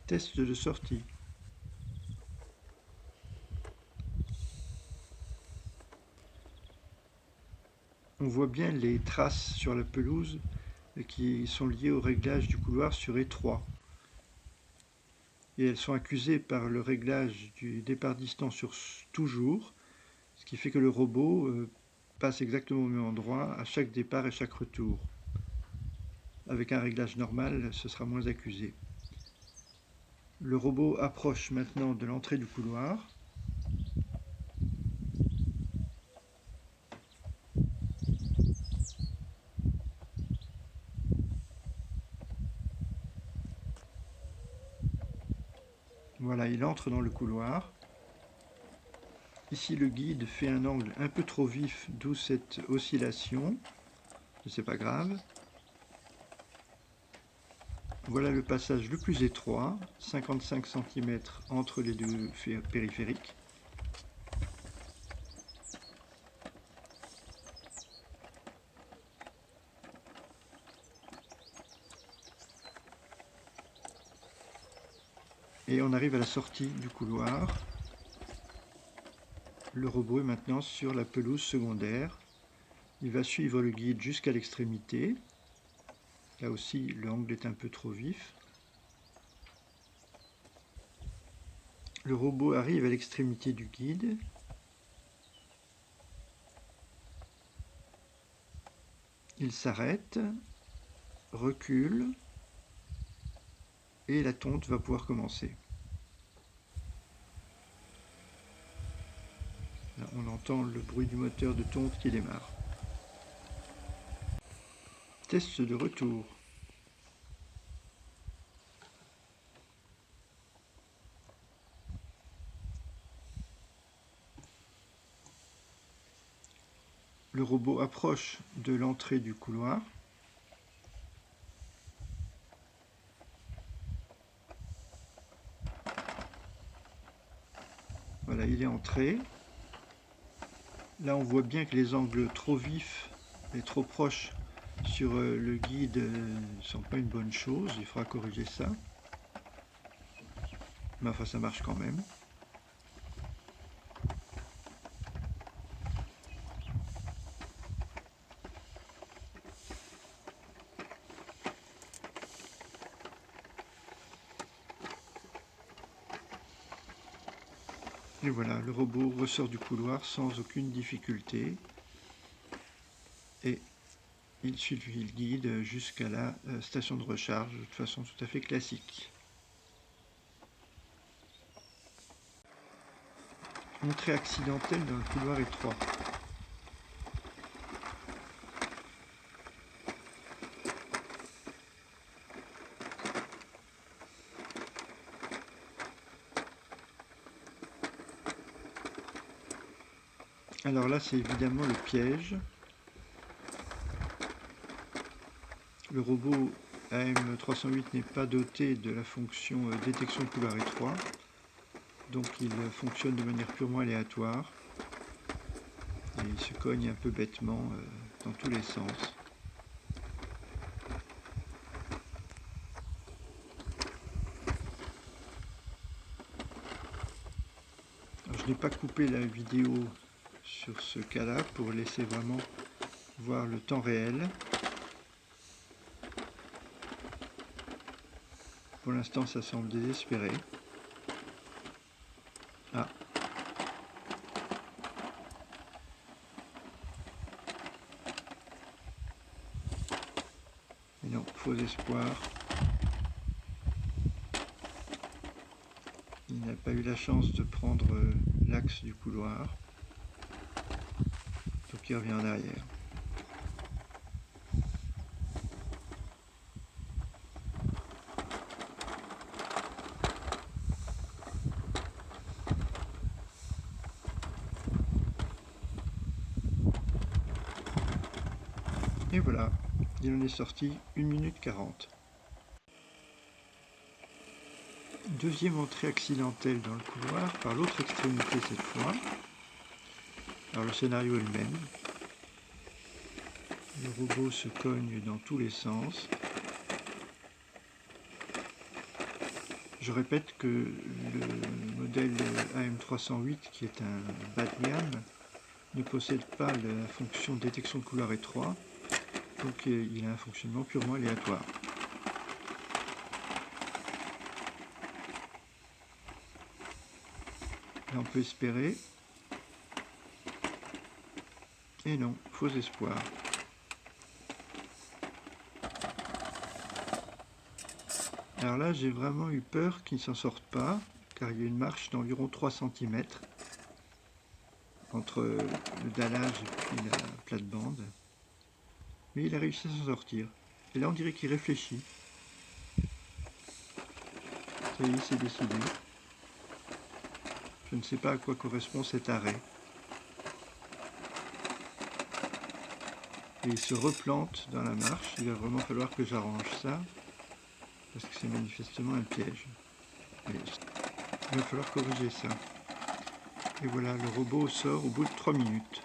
Test de sortie. On voit bien les traces sur la pelouse qui sont liées au réglage du couloir sur étroit. Et elles sont accusées par le réglage du départ distant sur toujours, ce qui fait que le robot passe exactement au même endroit à chaque départ et chaque retour. Avec un réglage normal, ce sera moins accusé. Le robot approche maintenant de l'entrée du couloir. Voilà, il entre dans le couloir. Ici, le guide fait un angle un peu trop vif, d'où cette oscillation. C'est pas grave. Voilà le passage le plus étroit, 55 cm entre les deux périphériques. Et on arrive à la sortie du couloir. Le robot est maintenant sur la pelouse secondaire. Il va suivre le guide jusqu'à l'extrémité. Là aussi, l'angle est un peu trop vif. Le robot arrive à l'extrémité du guide. Il s'arrête, recule, et la tonte va pouvoir commencer. Là, on entend le bruit du moteur de tonte qui démarre. Test de retour. Le robot approche de l'entrée du couloir. Voilà, il est entré. Là, on voit bien que les angles trop vifs et trop proches sur le guide ne sont pas une bonne chose. Il faudra corriger ça. Mais enfin, ça marche quand même. Et voilà, le robot ressort du couloir sans aucune difficulté. Et il suit le guide jusqu'à la station de recharge de façon tout à fait classique. Entrée accidentelle dans le couloir étroit. Alors là, c'est évidemment le piège. Le robot AM308 n'est pas doté de la fonction détection de couloir étroit, donc il fonctionne de manière purement aléatoire et il se cogne un peu bêtement dans tous les sens. Alors, je n'ai pas coupé la vidéo sur ce cas-là pour laisser vraiment voir le temps réel. Pour l'instant, ça semble désespéré. Ah. Mais non, faux espoir. Il n'a pas eu la chance de prendre l'axe du couloir. Donc il revient en arrière. Et voilà, il en est sorti 1 minute 40. Deuxième entrée accidentelle dans le couloir, par l'autre extrémité cette fois. Alors le scénario est le même. Le robot se cogne dans tous les sens. Je répète que le modèle AM308, qui est un bas de gamme, ne possède pas la fonction détection de couloir étroit, donc il a un fonctionnement purement aléatoire. Là on peut espérer. Et non, faux espoir. Alors là, j'ai vraiment eu peur qu'il ne s'en sorte pas, car il y a une marche d'environ 3 cm entre le dallage et puis la plate-bande. Mais il a réussi à s'en sortir. Et là, on dirait qu'il réfléchit. Ça y est, c'est décidé. Je ne sais pas à quoi correspond cet arrêt. Et il se replante dans la marche. Il va vraiment falloir que j'arrange ça, parce que c'est manifestement un piège. Et il va falloir corriger ça. Et voilà, le robot sort au bout de 3 minutes.